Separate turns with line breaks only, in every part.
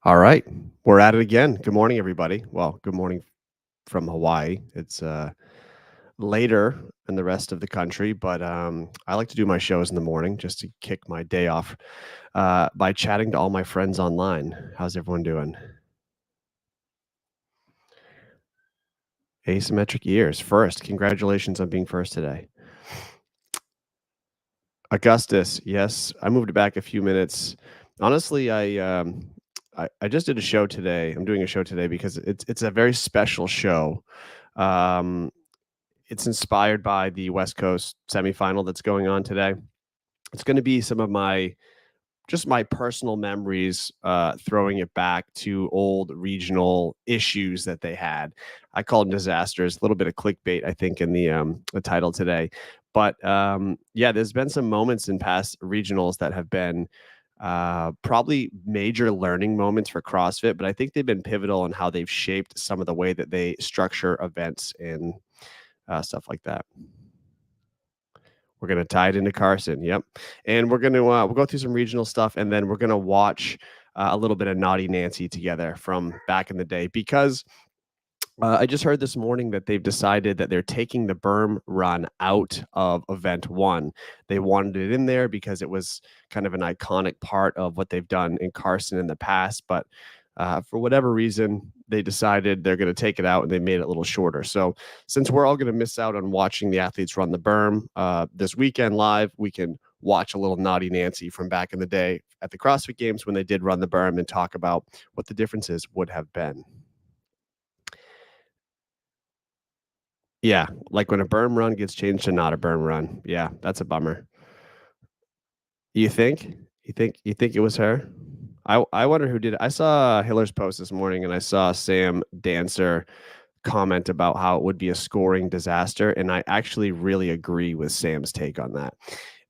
All right, we're at it again. Good morning, everybody. Well, good morning from Hawaii. It's later in the rest of the country, but I like to do my shows in the morning just to kick my day off by chatting to all my friends online. How's everyone doing? Asymmetric years. First, congratulations on being first today. Augustus, yes, I moved it back a few minutes. Honestly, I just did a show today. I'm doing a show today because it's a very special show. Um, It's inspired by the West Coast semifinal that's going on today. It's going to be some of my just my personal memories, throwing it back to old regional issues that they had. I call them disasters. A little bit of clickbait, I think, in the title today. But yeah, there's been some moments in past regionals that have been probably major learning moments for CrossFit, but I think they've been pivotal in how they've shaped some of the way that they structure events and stuff like that. We're gonna tie it into Carson. Yep, and we'll go through some regional stuff, and then we're gonna watch a little bit of Naughty Nancy together from back in the day because I just heard this morning that they've decided that they're taking the berm run out of event one. They wanted it in there because it was kind of an iconic part of what they've done in Carson in the past. But for whatever reason, they decided they're going to take it out and they made it a little shorter. So since we're all going to miss out on watching the athletes run the berm this weekend live, we can watch a little Naughty Nancy from back in the day at the CrossFit Games when they did run the berm and talk about what the differences would have been. Yeah, like when a berm run gets changed to not a berm run. Yeah, that's a bummer. You think? You think it was her? I wonder who did it. I saw Hiller's post this morning and I saw Sam Dancer comment about how it would be a scoring disaster, and I actually really agree with Sam's take on that.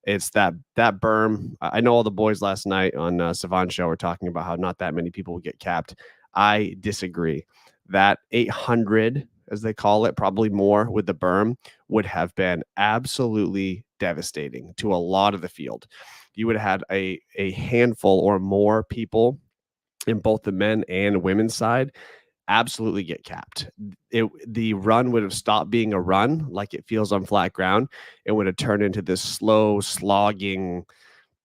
It's that berm. I know all the boys last night on Savant Show were talking about how not that many people would get capped. I disagree. That 800, as they call it, probably more with the berm, would have been absolutely devastating to a lot of the field. You would have had a handful or more people in both the men and women's side absolutely get capped. The run would have stopped being a run like it feels on flat ground. It would have turned into this slow slogging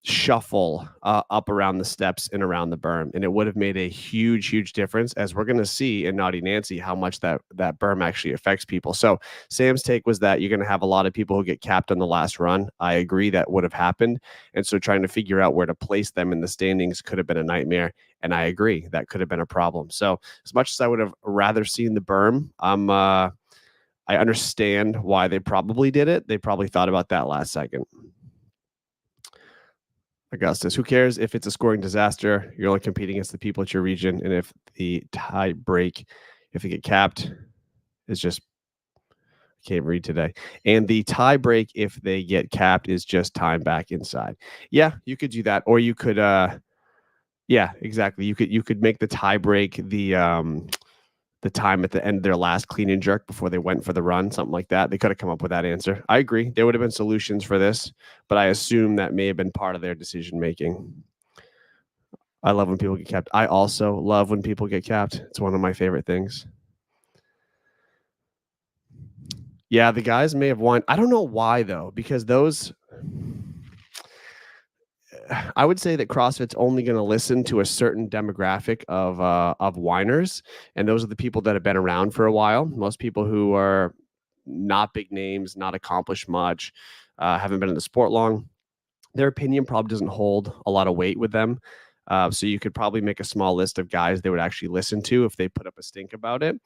shuffle up around the steps and around the berm, and it would have made a huge difference, as we're going to see in Naughty Nancy how much that berm actually affects people. So Sam's take was that you're going to have a lot of people who get capped on the last run. I agree that would have happened, and so trying to figure out where to place them in the standings could have been a nightmare, and I agree that could have been a problem. So as much as I would have rather seen the berm, I understand why they probably did it. They probably thought about that last second. Augustus, who cares if it's a scoring disaster? You're only competing against the people at your region, and if the tie break, if they get capped, is just I can't read today. And the tie break, if they get capped, is just time back inside. Yeah, you could do that, or you could, yeah, exactly. You could make the tie break the time at the end of their last clean and jerk before they went for the run, something like that. They could have come up with that answer. I agree. There would have been solutions for this, but I assume that may have been part of their decision making. I love when people get capped. I also love when people get capped. It's one of my favorite things. Yeah, the guys may have won. I don't know why though, because those I would say that CrossFit's only going to listen to a certain demographic of whiners, and those are the people that have been around for a while. Most people who are not big names, not accomplished much, haven't been in the sport long. Their opinion probably doesn't hold a lot of weight with them. So you could probably make a small list of guys they would actually listen to if they put up a stink about it.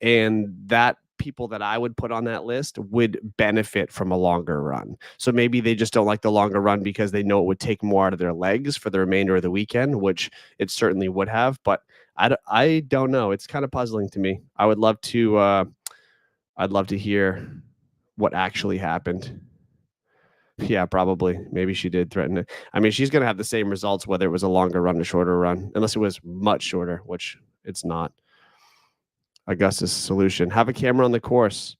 And that people that I would put on that list would benefit from a longer run. So maybe they just don't like the longer run because they know it would take more out of their legs for the remainder of the weekend, which it certainly would have. But I don't know. It's kind of puzzling to me. I'd love to hear what actually happened. Yeah, probably. Maybe she did threaten it. I mean, she's going to have the same results whether it was a longer run or shorter run, unless it was much shorter, which it's not. Augustus solution: have a camera on the course,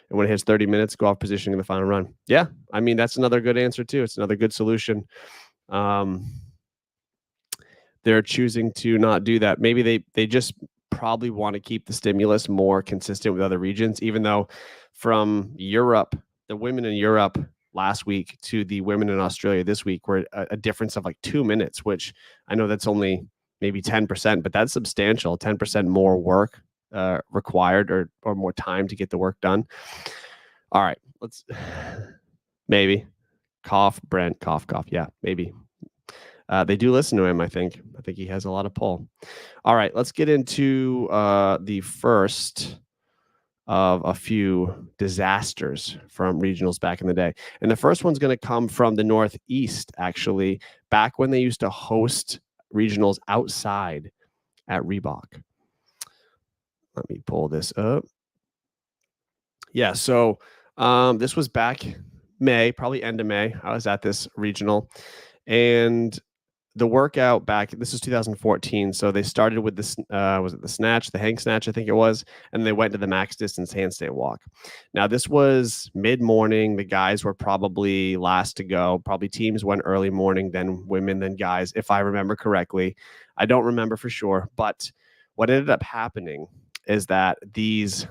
and when it hits 30 minutes, go off positioning in the final run. Yeah, I mean that's another good answer too. It's another good solution. Um, they're choosing to not do that. Maybe they just probably want to keep the stimulus more consistent with other regions, even though from Europe, the women in Europe last week to the women in Australia this week were a difference of like 2 minutes, which I know that's only maybe 10%, but that's substantial. 10% more work required or more time to get the work done. All right, let's maybe cough, Brent, cough, cough. Yeah, maybe. They do listen to him, I think. I think he has a lot of pull. All right, let's get into the first of a few disasters from regionals back in the day. And the first one's going to come from the Northeast, actually, back when they used to host regionals outside at Reebok. Let me pull this up. Yeah, so this was back May, probably end of May. I was at this regional, and the workout back, this is 2014. So they started with this, was it the snatch, the hang snatch, I think it was, and they went to the max distance handstand walk. Now, this was mid morning. The guys were probably last to go. Probably teams went early morning, then women, then guys, if I remember correctly. I don't remember for sure. But what ended up happening is that these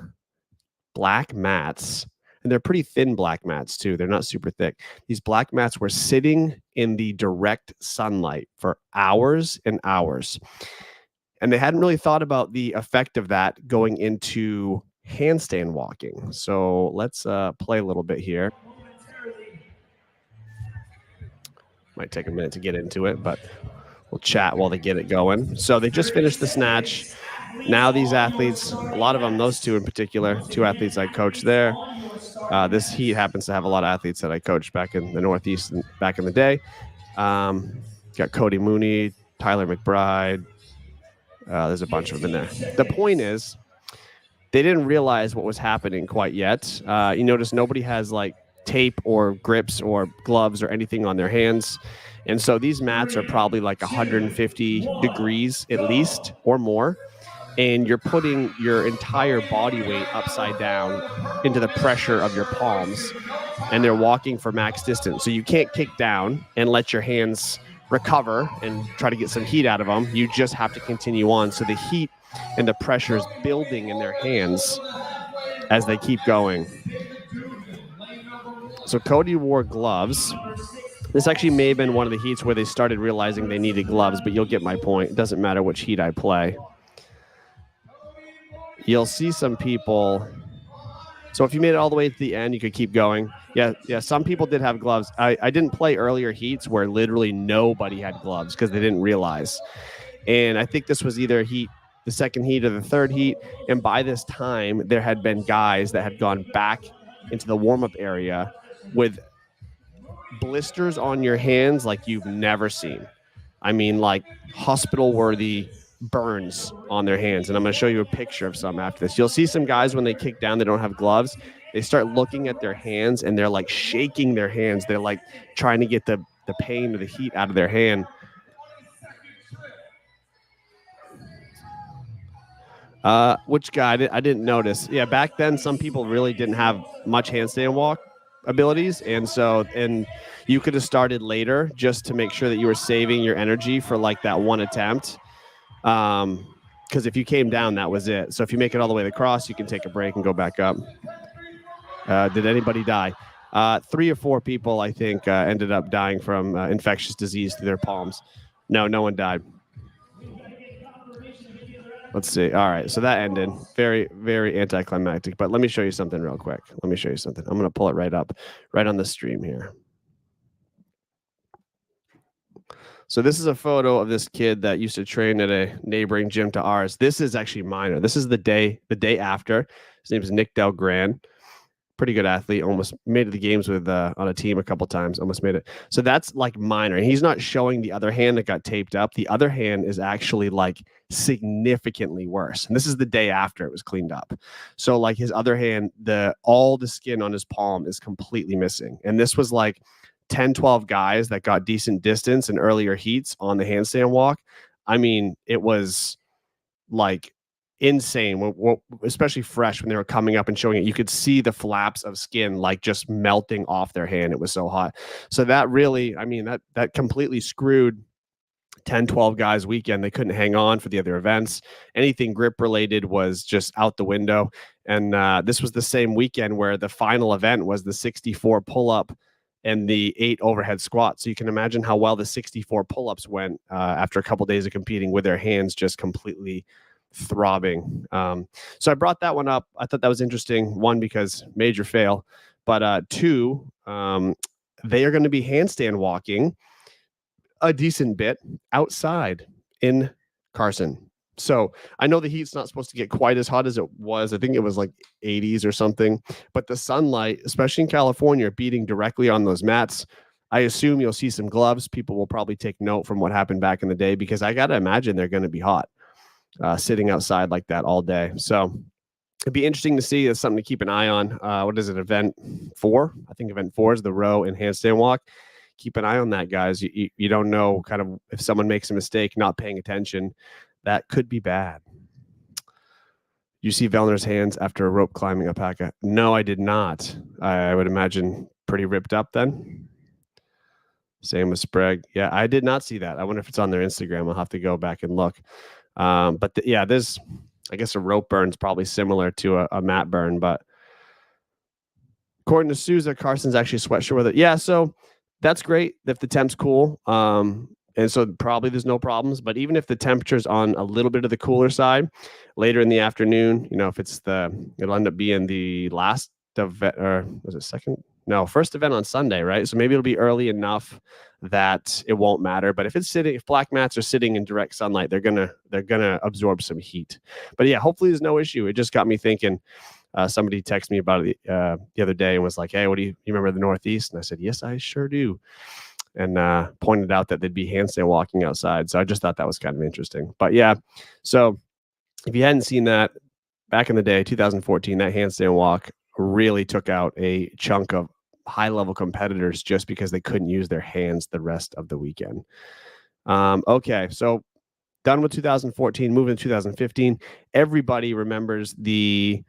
black mats, and they're pretty thin black mats too. They're not super thick. These black mats were sitting in the direct sunlight for hours and hours. And they hadn't really thought about the effect of that going into handstand walking. So let's play a little bit here. Might take a minute to get into it, but we'll chat while they get it going. So they just finished the snatch. Now these athletes, a lot of them, those two in particular, two athletes I coached there. This heat happens to have a lot of athletes that I coached back in the Northeast back in the day. Got Cody Mooney, Tyler McBride. There's a bunch of them in there. The point is, they didn't realize what was happening quite yet. You notice nobody has like tape or grips or gloves or anything on their hands. And so these mats are probably like 150 degrees at least or more. And you're putting your entire body weight upside down into the pressure of your palms, and they're walking for max distance. So you can't kick down and let your hands recover and try to get some heat out of them. You just have to continue on. So the heat and the pressure is building in their hands as they keep going. So Cody wore gloves. This actually may have been one of the heats where they started realizing they needed gloves, but you'll get my point. It doesn't matter which heat I play. You'll see some people. So if you made it all the way to the end, you could keep going. Yeah. Some people did have gloves. I didn't play earlier heats where literally nobody had gloves because they didn't realize. And I think this was either the second heat or the third heat. And by this time, there had been guys that had gone back into the warm-up area with blisters on your hands like you've never seen. I mean, like hospital-worthy burns on their hands. And I'm going to show you a picture of some after this. You'll see some guys when they kick down, they don't have gloves. They start looking at their hands and they're like shaking their hands. They're like trying to get the pain or the heat out of their hand. Which guy? I didn't notice. Yeah, back then, some people really didn't have much handstand walk abilities. And you could have started later just to make sure that you were saving your energy for like that one attempt. Because if you came down, that was it. So if you make it all the way across, you can take a break and go back up. Did anybody die? 3 or 4 people, I think, ended up dying from infectious disease to their palms. No one died. Let's see. All right. So that ended very, very anticlimactic. But let me show you something real quick. I'm going to pull it right up, right on the stream here. So this is a photo of this kid that used to train at a neighboring gym to ours. This is actually minor. This is the day after. His name is Nick Delgran. Pretty good athlete, almost made it the games with on a team a couple times, almost made it. So that's like minor. And he's not showing the other hand that got taped up. The other hand is actually like significantly worse. And this is the day after it was cleaned up. So like his other hand, all the skin on his palm is completely missing. And this was like 10, 12 guys that got decent distance in earlier heats on the handstand walk. I mean, it was like insane, especially fresh when they were coming up and showing it. You could see the flaps of skin like just melting off their hand. It was so hot. So that really, I mean, that completely screwed 10, 12 guys weekend. They couldn't hang on for the other events. Anything grip related was just out the window. And this was the same weekend where the final event was the 64 pull-up and the 8 overhead squats. So you can imagine how well the 64 pull-ups went after a couple of days of competing with their hands just completely throbbing. So I brought that one up. I thought that was interesting. One, because major fail, but two, they are going to be handstand walking a decent bit outside in Carson. So I know the heat's not supposed to get quite as hot as it was. I think it was like 80s or something, but the sunlight, especially in California, beating directly on those mats. I assume you'll see some gloves. People will probably take note from what happened back in the day, because I got to imagine they're going to be hot sitting outside like that all day. So it'd be interesting to see. It's something to keep an eye on. What is it? Event 4? I think event 4 is the row and handstand walk. Keep an eye on that, guys. You don't know kind of if someone makes a mistake, not paying attention, that could be bad. You see Vellner's hands after a rope climbing alpaca? No, I did not. I would imagine pretty ripped up then. Same with Sprague. Yeah, I did not see that. I wonder if it's on their Instagram. I'll have to go back and look. But yeah, there's, I guess a rope burn's probably similar to a mat burn, but according to Souza, Carson's actually sweatshirt with it. Yeah, so that's great if the temp's cool. And so probably there's no problems. But even if the temperature's on a little bit of the cooler side later in the afternoon, if it'll end up being the last event, or was it second? No, first event on Sunday, right? So maybe it'll be early enough that it won't matter. But if black mats are sitting in direct sunlight, they're gonna absorb some heat. But yeah, hopefully there's no issue. It just got me thinking. Somebody texted me about it the other day and was like, "Hey, you remember the Northeast?" And I said, "Yes, I sure do." And pointed out that they'd be handstand walking outside. So I just thought that was kind of interesting. But yeah, so if you hadn't seen that back in the day, 2014, that handstand walk really took out a chunk of high-level competitors just because they couldn't use their hands the rest of the weekend. Okay, so done with 2014, moving to 2015. Everybody remembers the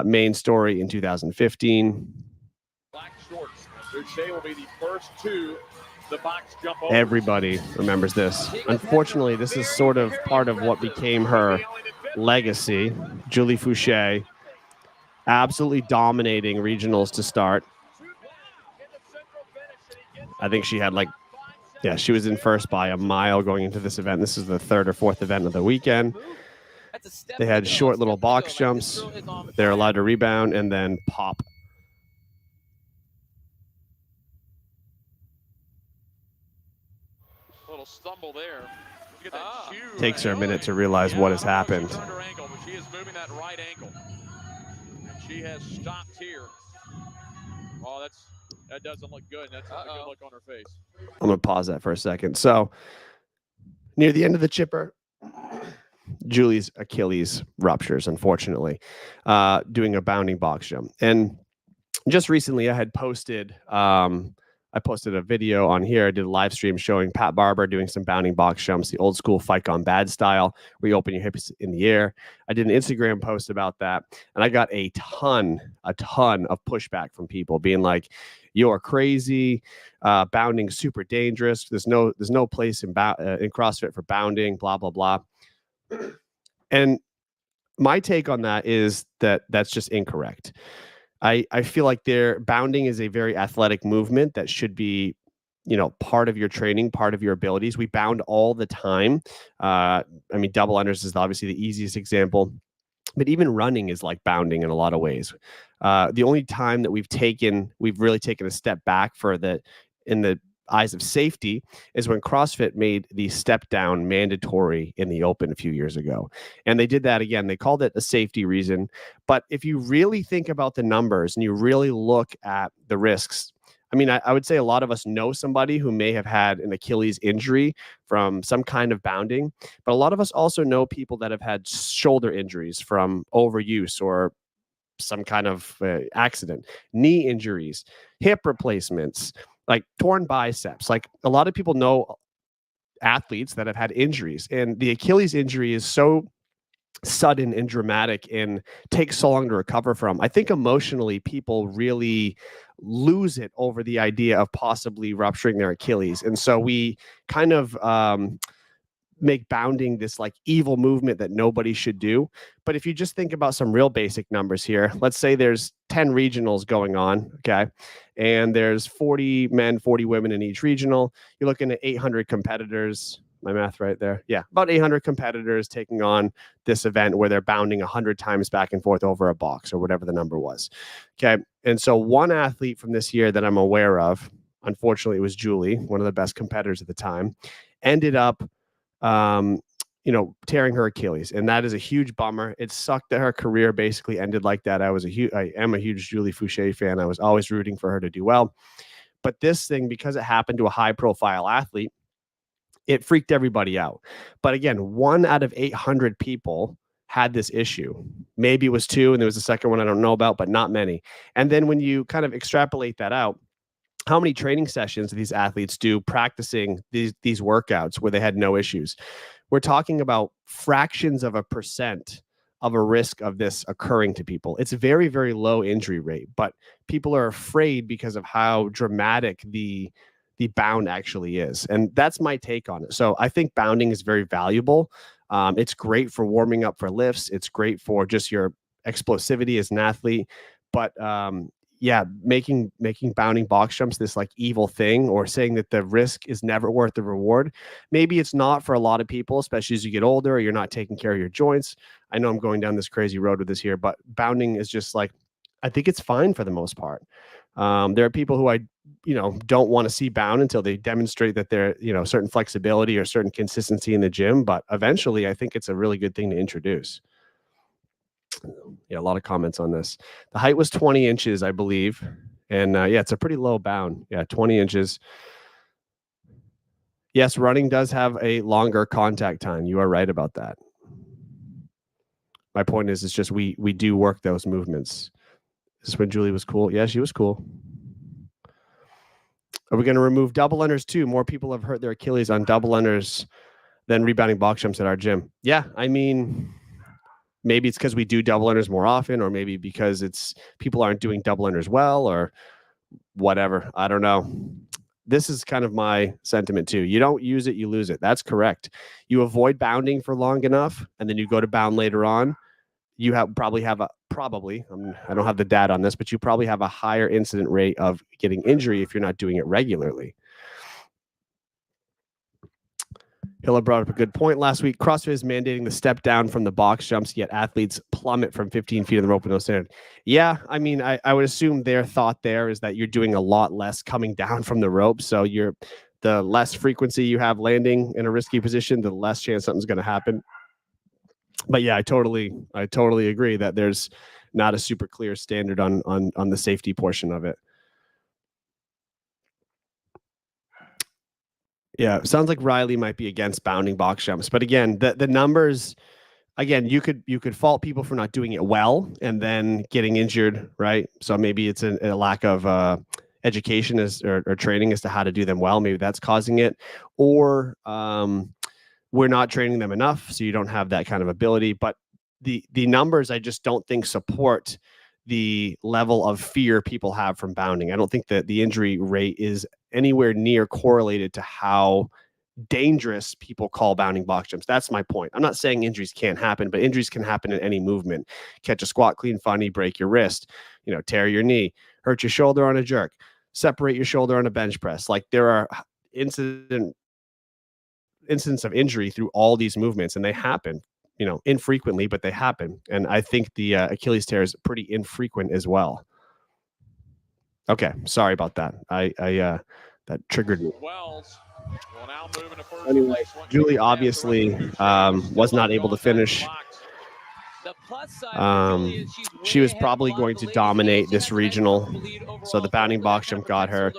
main story in 2015.
Black shorts. Boucher will be the first to the box jump over.
Everybody remembers this. Unfortunately, this is sort of part of what became her legacy. Julie Fouché absolutely dominating regionals to start. I think she had she was in first by a mile going into this event. This is the third or fourth event of the weekend. They had short little box jumps. They're allowed to rebound and then pop.
Little stumble there.
Takes her a minute to realize what has happened.
She turned her ankle, but she is moving that right ankle. And she has stopped here. Oh, that doesn't look good. That's not a good look on her face.
I'm going to pause that for a second. So near the end of the chipper, Julie's Achilles ruptures, unfortunately, doing a bounding box jump. And just recently I had posted a video on here. I did a live stream showing Pat Barber doing some bounding box jumps, the old school fight gone bad style, where you open your hips in the air. I did an Instagram post about that, and I got a ton of pushback from people being like, "You're crazy. Bounding super dangerous. There's no place in CrossFit for bounding. Blah blah blah." And my take on that is that that's just incorrect. I feel like bounding is a very athletic movement that should be, part of your training, part of your abilities. We bound all the time. Double unders is obviously the easiest example, but even running is like bounding in a lot of ways. The only time that we've really taken a step back in the eyes of safety is when CrossFit made the step down mandatory in the open a few years ago. And they did that again. They called it a safety reason. But if you really think about the numbers and you really look at the risks, I would say a lot of us know somebody who may have had an Achilles injury from some kind of bounding, but a lot of us also know people that have had shoulder injuries from overuse or some kind of accident, knee injuries, hip replacements, like torn biceps. Like a lot of people know athletes that have had injuries, and the Achilles injury is so sudden and dramatic and takes so long to recover from. I think emotionally people really lose it over the idea of possibly rupturing their Achilles. And so we kind of make bounding this like evil movement that nobody should do. But if you just think about some real basic numbers here, let's say there's 10 regionals going on, okay? And there's 40 men, 40 women in each regional. You're looking at 800 competitors. My math right there. Yeah, about 800 competitors taking on this event where they're bounding 100 times back and forth over a box or whatever the number was. Okay. And so one athlete from this year that I'm aware of, unfortunately, it was Julie, one of the best competitors at the time, ended up tearing her Achilles, and that is a huge bummer. It sucked that her career basically ended like that. I am a huge Julie Fouché fan. I was always rooting for her to do well, but this thing, because it happened to a high-profile athlete, it freaked everybody out. But again, 1 out of 800 people had this issue. Maybe it was 2, and there was a second one I don't know about, but not many. And then when you kind of extrapolate that out, how many training sessions do these athletes do practicing these workouts where they had no issues? We're talking about fractions of a percent of a risk of this occurring to people. It's a very, very low injury rate, but people are afraid because of how dramatic the bound actually is. And that's my take on it. So I think bounding is very valuable. It's great for warming up for lifts. It's great for just your explosivity as an athlete. But yeah, making bounding box jumps this like evil thing, or saying that the risk is never worth the reward. Maybe it's not for a lot of people, especially as you get older, or you're not taking care of your joints. I know I'm going down this crazy road with this here, but bounding is just like, I think it's fine for the most part. There are people who I don't want to see bound until they demonstrate that they're certain flexibility or certain consistency in the gym. But eventually, I think it's a really good thing to introduce. Yeah, a lot of comments on this. The height was 20 inches, I believe. And yeah, it's a pretty low bound. Yeah, 20 inches. Yes, running does have a longer contact time. You are right about that. My point is, it's just we do work those movements. Is this when Julie was cool? Yeah, she was cool. Are we going to remove double unders too? More people have hurt their Achilles on double unders than rebounding box jumps at our gym. Yeah, I mean, maybe it's because we do double unders more often, or maybe because it's people aren't doing double unders well, or whatever. I don't know. This is kind of my sentiment too. You don't use it, you lose it. That's correct. You avoid bounding for long enough, and then you go to bound later on. You probably have I don't have the data on this, but you probably have a higher incident rate of getting injury if you're not doing it regularly. Hilla brought up a good point last week. CrossFit is mandating the step down from the box jumps, yet athletes plummet from 15 feet in the rope with no standard. Yeah, I mean, I would assume their thought there is that you're doing a lot less coming down from the rope. So the less frequency you have landing in a risky position, the less chance something's going to happen. But yeah, I totally agree that there's not a super clear standard on the safety portion of it. Yeah, sounds like Riley might be against bounding box jumps, but again, the numbers. Again, you could fault people for not doing it well and then getting injured, right? So maybe it's a lack of education or training as to how to do them well. Maybe that's causing it, or we're not training them enough, so you don't have that kind of ability. But the numbers, I just don't think support the level of fear people have from bounding. I don't think that the injury rate is anywhere near correlated to how dangerous people call bounding box jumps. That's my point. I'm not saying injuries can't happen, but injuries can happen in any movement. Catch a squat clean funny, break your wrist, tear your knee, hurt your shoulder on a jerk, separate your shoulder on a bench press. Like, there are incidents of injury through all these movements, and they happen, infrequently, but they happen. And I think the Achilles tear is pretty infrequent as well. Okay, sorry about that. I that triggered me. Anyway, Julie obviously was not able to finish. She was probably going to dominate this regional. So the bounding box jump got her.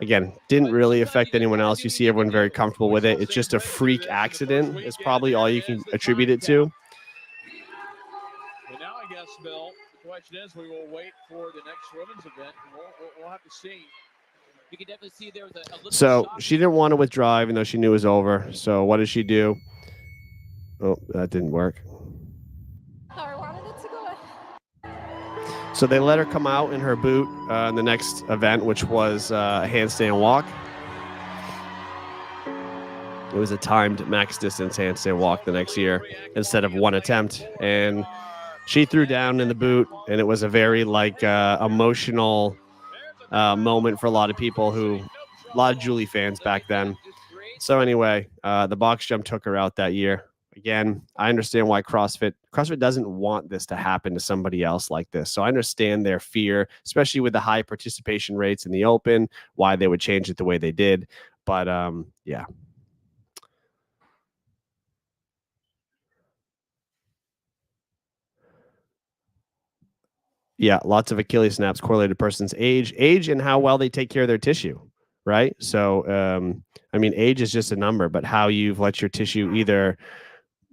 Again, didn't really affect anyone else. You see everyone very comfortable with it. It's just a freak accident is probably all you can attribute it to.
And now I guess, Bill, the question is, we will wait for the next women's event. We'll have to see. You can definitely see there was a little.
So she didn't want to withdraw, even though she knew it was over. So what did she do? Oh, that didn't work. So they let her come out in her boot in the next event, which was a handstand walk. It was a timed max distance handstand walk the next year instead of one attempt. And she threw down in the boot, and it was a very emotional moment for a lot of people a lot of Julie fans back then. So anyway, the box jump took her out that year. Again, I understand why CrossFit doesn't want this to happen to somebody else like this. So I understand their fear, especially with the high participation rates in the open, why they would change it the way they did. But yeah. Yeah, lots of Achilles snaps correlated to person's age and how well they take care of their tissue, right? So, I mean, age is just a number, but how you've let your tissue either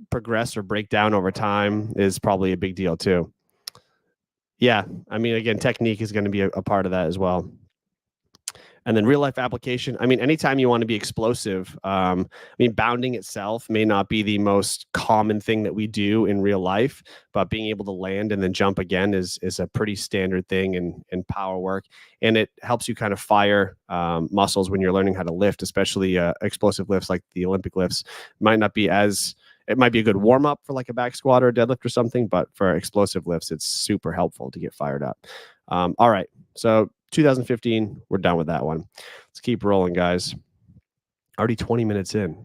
progress or break down over time is probably a big deal too. Yeah, I mean, again, technique is going to be a part of that as well. And then real life application. I mean, anytime you want to be explosive, I mean, bounding itself may not be the most common thing that we do in real life, but being able to land and then jump again is a pretty standard thing in power work. And it helps you kind of fire muscles when you're learning how to lift, especially explosive lifts like the Olympic lifts. It might be a good warm up for like a back squat or a deadlift or something, but for explosive lifts, it's super helpful to get fired up. All right. So 2015, we're done with that one. Let's keep rolling, guys. Already 20 minutes in.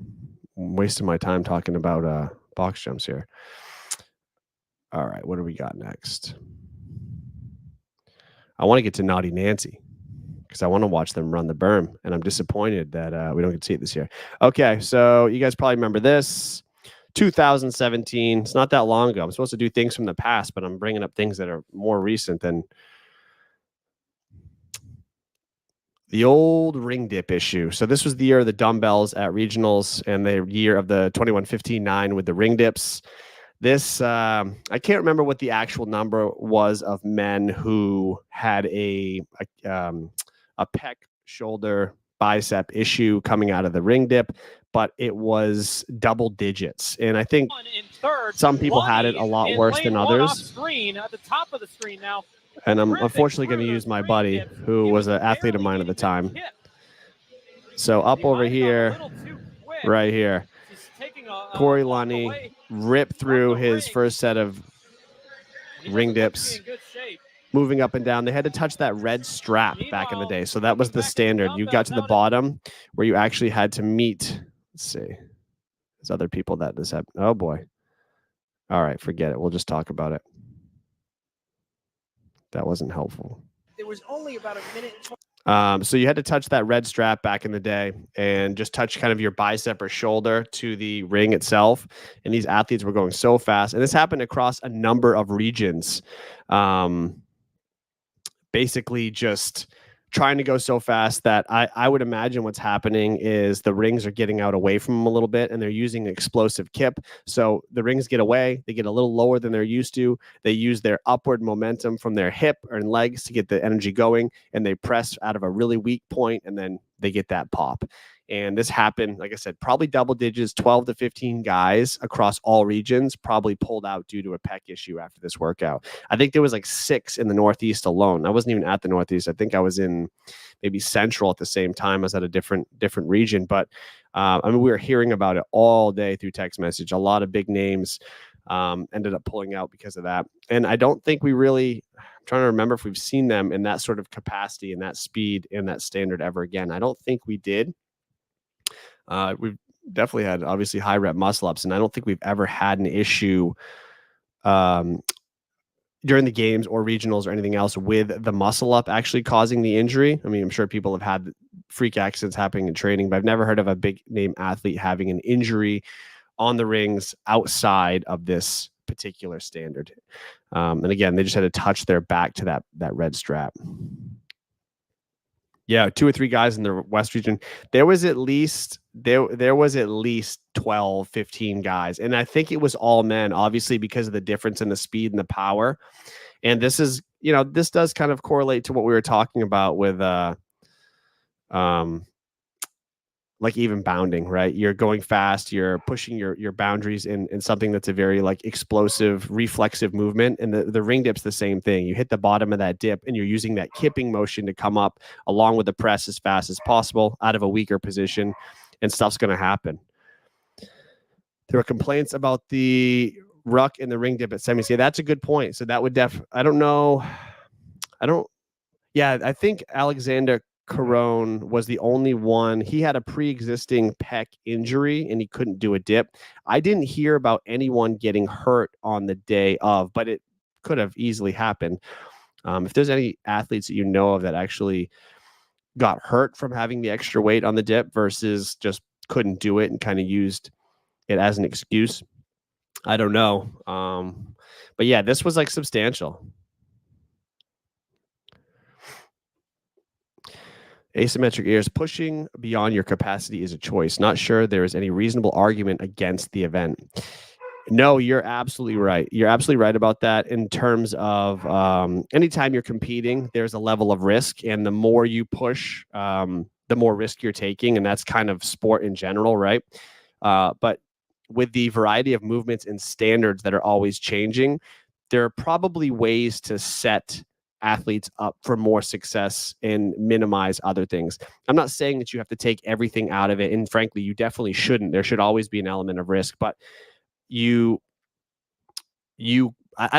I'm wasting my time talking about box jumps here. All right, what do we got next? I want to get to Naughty Nancy because I want to watch them run the berm, and I'm disappointed that we don't get to see it this year. Okay, so you guys probably remember this. 2017. It's not that long ago. I'm supposed to do things from the past, but I'm bringing up things that are more recent than the old ring dip issue. So this was the year of the dumbbells at regionals and the year of the 21-15-9 with the ring dips. This, I can't remember what the actual number was of men who had a pec, shoulder, bicep issue coming out of the ring dip, but it was double digits. And I think some people had it a lot worse than others.
At the top of the screen now.
And I'm unfortunately going to use my buddy, who was an athlete of mine at the time. So up over here, right here, Corey Lunny ripped through his first set of ring dips, moving up and down. They had to touch that red strap back in the day. So that was the standard. You got to the bottom where you actually had to meet. Let's see. There's other people that this happened. Oh, boy. All right, forget it. We'll just talk about it. That wasn't helpful.
There was only about a minute.
So you had to touch that red strap back in the day and just touch kind of your bicep or shoulder to the ring itself. And these athletes were going so fast. And this happened across a number of regions. Basically just trying to go so fast that I would imagine what's happening is the rings are getting out away from them a little bit and they're using explosive kip. So the rings get away, they get a little lower than they're used to. They use their upward momentum from their hip and legs to get the energy going, and they press out of a really weak point, and then they get that pop. And this happened, like I said, probably double digits, 12 to 15 guys across all regions probably pulled out due to a pec issue after this workout. I think there was like 6 in the Northeast alone. I wasn't even at the Northeast. I think I was in maybe Central at the same time. I was at a different region. But I mean, we were hearing about it all day through text message. A lot of big names ended up pulling out because of that. And I don't think I'm trying to remember if we've seen them in that sort of capacity and that speed and that standard ever again. I don't think we did. We've definitely had obviously high rep muscle ups, and I don't think we've ever had an issue during the games or regionals or anything else with the muscle up actually causing the injury. I mean, I'm sure people have had freak accidents happening in training, but I've never heard of a big name athlete having an injury on the rings outside of this particular standard. And again, they just had to touch their back to that red strap. Yeah, 2 or 3 guys in the West region. There was at least 12, 15 guys. And I think it was all men, obviously, because of the difference in the speed and the power. And this does kind of correlate to what we were talking about with like even bounding, right? You're going fast, you're pushing your boundaries in something that's a very like explosive, reflexive movement. And the ring dip's the same thing. You hit the bottom of that dip and you're using that kipping motion to come up along with the press as fast as possible out of a weaker position, and stuff's going to happen. There were complaints about the ruck and the ring dip at semis. Yeah, that's a good point. So that would I don't know. I think Alexander Carone was the only one. He had a pre-existing pec injury and he couldn't do a dip. I didn't hear about anyone getting hurt on the day of, but it could have easily happened. If there's any athletes that you know of that actually got hurt from having the extra weight on the dip versus just couldn't do it and kind of used it as an excuse, I don't know. But yeah, this was like substantial. Asymmetric ears. Pushing beyond your capacity is a choice. Not sure there is any reasonable argument against the event. No, you're absolutely right. You're absolutely right about that in terms of anytime you're competing, there's a level of risk. And the more you push, the more risk you're taking. And that's kind of sport in general, right? But with the variety of movements and standards that are always changing, there are probably ways to set athletes up for more success and minimize other things. I'm not saying that you have to take everything out of it. And frankly, you definitely shouldn't. There should always be an element of risk, but I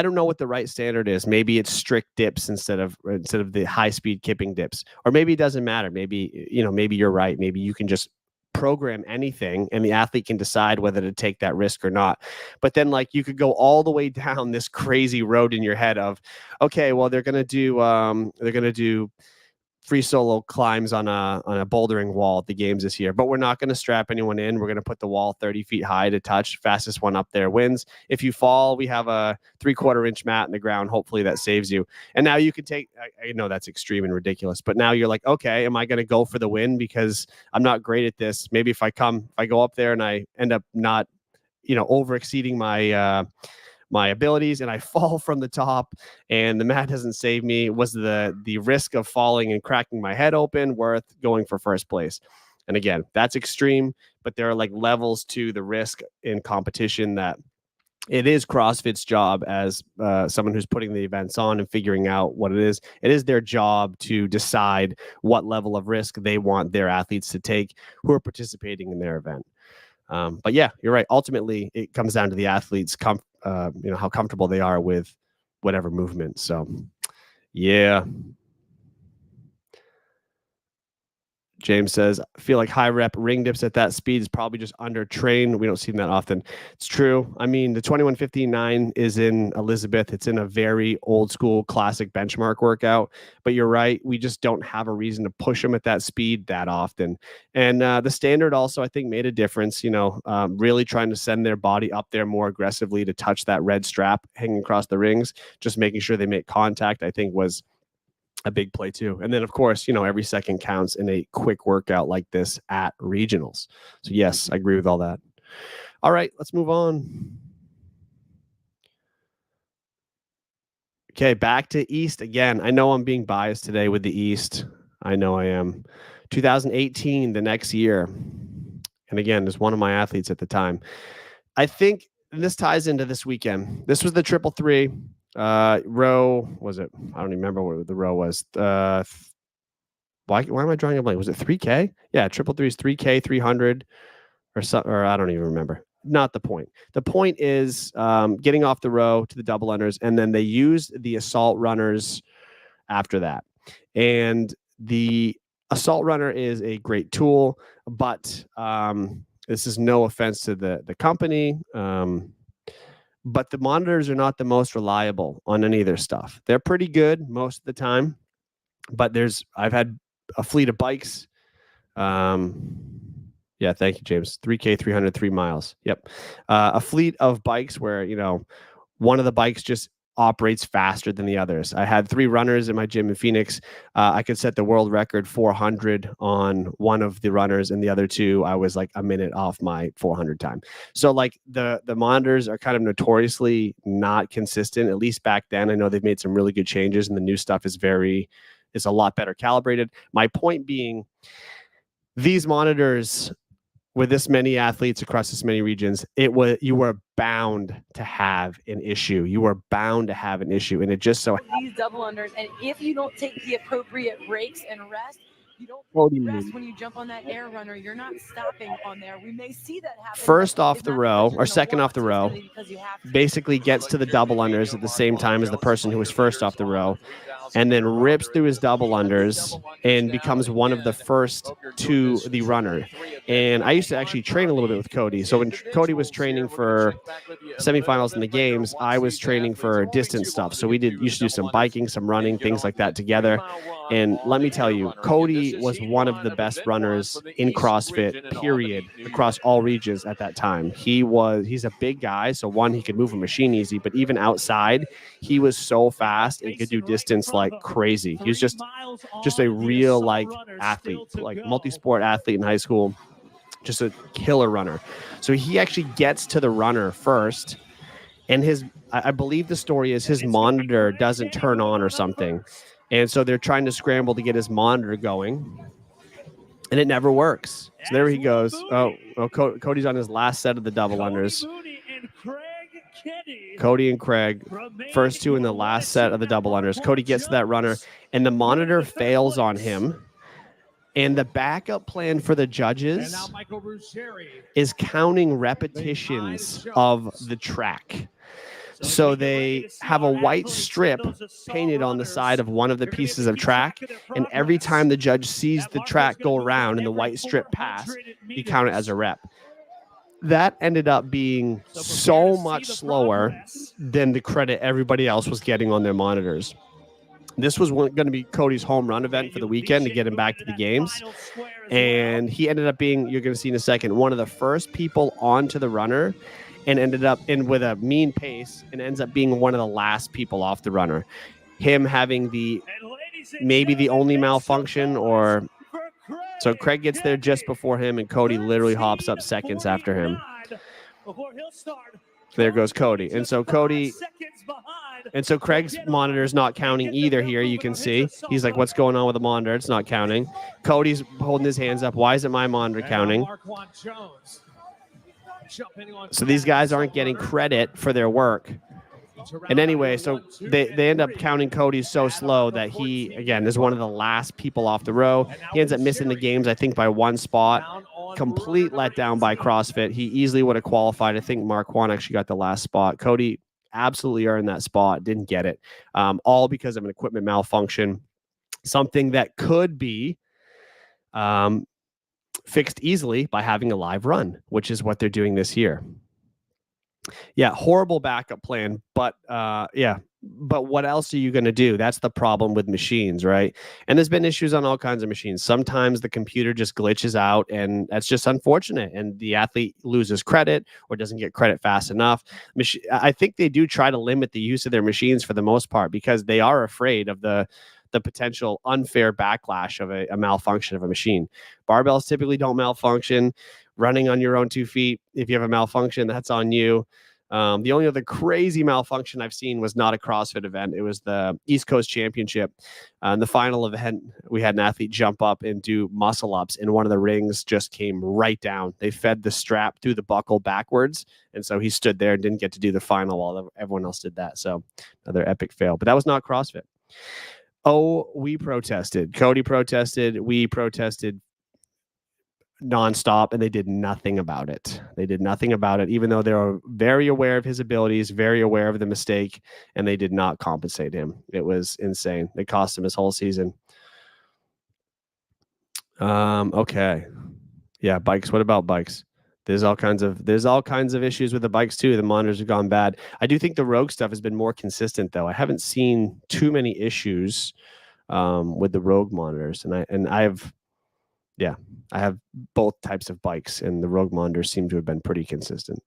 don't know what the right standard is. Maybe it's strict dips instead of the high speed kipping dips, or maybe it doesn't matter. Maybe you're right. Maybe you can just program anything and the athlete can decide whether to take that risk or not. But then like you could go all the way down this crazy road in your head of, okay, well, they're going to do free solo climbs on a bouldering wall at the games this year, but we're not going to strap anyone in. We're going to put the wall 30 feet high to touch. Fastest one up there wins. If you fall, we have a 3/4 inch mat in the ground. Hopefully that saves you. And now you can take, I know that's extreme and ridiculous, but now you're like, okay, am I going to go for the win because I'm not great at this? Maybe if I go up there and I end up not, over exceeding my abilities and I fall from the top and the mat doesn't save me, was the risk of falling and cracking my head open worth going for first place? And again, that's extreme, but there are like levels to the risk in competition that it is CrossFit's job as someone who's putting the events on and figuring out what it is. It is their job to decide what level of risk they want their athletes to take who are participating in their event. But yeah, you're right. Ultimately, it comes down to the athletes' how comfortable they are with whatever movement. So, yeah. James says, I feel like high rep ring dips at that speed is probably just under trained. We don't see them that often. It's true. I mean, the 21:59 is in Elizabeth. It's in a very old school classic benchmark workout, but you're right. We just don't have a reason to push them at that speed that often. And the standard also, I think, made a difference, really trying to send their body up there more aggressively to touch that red strap hanging across the rings, just making sure they make contact, I think was a big play too. And then of course, every second counts in a quick workout like this at regionals. So yes, I agree with all that. All right, let's move on. Okay, back to East again. I know I'm being biased today with the East. I know I am. 2018, the next year. And again, as one of my athletes at the time. I think this ties into this weekend. This was the 333. Row, was it? I don't even remember what the row was. Why am I drawing a blank? Was it 3K? Yeah, 333 is 3K, 300 or I don't even remember. Not the point. The point is getting off the row to the double unders, and then they used the assault runners after that. And the assault runner is a great tool, but this is no offense to the company. But the monitors are not the most reliable on any of their stuff. They're pretty good most of the time, but I've had a fleet of bikes. Yeah, thank you, James. 3K, 300, 3 miles. Yep. A fleet of bikes where, one of the bikes just operates faster than the others. I had 3 runners in my gym in Phoenix. I could set the world record 400 on one of the runners, and the other 2, I was like a minute off my 400 time. So like the monitors are kind of notoriously not consistent, at least back then. I know they've made some really good changes and the new stuff is a lot better calibrated. My point being, these monitors with this many athletes across this many regions, you were bound to have an issue. You were bound to have an issue, and it just so
these double unders, and if you don't take the appropriate breaks and rest, you don't rest when you jump on that air runner. You're not stopping on there. We may see that happen.
First off the row or second off the row, basically gets to the double unders at the same time as the person who was first off the row, and then rips through his double unders and becomes one of the first to the runner. And I used to actually train a little bit with Cody. So when Cody was training for semifinals in the games, I was training for distance stuff. So we used to do some biking, some running, things like that together. And let me tell you, Cody was one of the best runners in CrossFit, period, across all regions at that time. He's a big guy. So one, he could move a machine easy, but even outside, he was so fast and could do distance like crazy. He was just a real like athlete, like multi-sport athlete in high school, just a killer runner. So he actually gets to the runner first, and I believe the story is his monitor doesn't turn on or something. And so they're trying to scramble to get his monitor going, and it never works. So there he goes. Cody's on his last set of the double unders. Cody and Craig, first two in the last set of the double unders. Cody gets to that runner, and the monitor fails on him. And the backup plan for the judges is counting repetitions of the track. So they have a white strip painted on the side of one of the pieces of track, and every time the judge sees the track go around and the white strip pass, you count it as a rep. That ended up being so much slower than the credit everybody else was getting on their monitors. This was going to be Cody's home run event for the weekend to get him back to the games. And he ended up being, you're going to see in a second, one of the first people onto the runner, and ended up in with a mean pace, and ends up being one of the last people off the runner. Him having maybe the only malfunction, or so Craig gets there just before him, and Cody literally hops up seconds after him. There goes Cody. And so Craig's monitor is not counting either here. You can see he's like, what's going on with the monitor? It's not counting. Cody's holding his hands up. Why isn't my monitor counting? So these guys aren't getting credit for their work. And anyway, so they end up counting Cody so slow that he, again, is one of the last people off the row. He ends up missing the games, I think, by one spot. Complete letdown by CrossFit. He easily would have qualified. I think Marquand actually got the last spot. Cody absolutely earned that spot, didn't get it. All because of an equipment malfunction. Something that could be fixed easily by having a live run, which is what they're doing this year. Yeah, horrible backup plan, but but what else are you going to do? That's the problem with machines, right? And there's been issues on all kinds of machines. Sometimes the computer just glitches out, and that's just unfortunate, and the athlete loses credit or doesn't get credit fast enough. I think they do try to limit the use of their machines for the most part, because they are afraid of the potential unfair backlash of a malfunction of a machine. Barbells typically don't malfunction. Running on your own 2 feet, if you have a malfunction, that's on you. The only other crazy malfunction I've seen was not a CrossFit event. It was the East Coast Championship. In the final event, we had an athlete jump up and do muscle ups, and one of the rings just came right down. They fed the strap through the buckle backwards, and so he stood there and didn't get to do the final while everyone else did that. So another epic fail. But that was not CrossFit. Oh, we protested. Cody protested. We protested nonstop, and they did nothing about it. Even though they were very aware of his abilities, very aware of the mistake, and they did not compensate him. It was insane. They cost him his whole season. Okay. Yeah, bikes. What about bikes? There's all kinds of issues with the bikes too. The monitors have gone bad. I do think the Rogue stuff has been more consistent though. I haven't seen too many issues with the Rogue monitors, and I have both types of bikes, and the Rogue monitors seem to have been pretty consistent.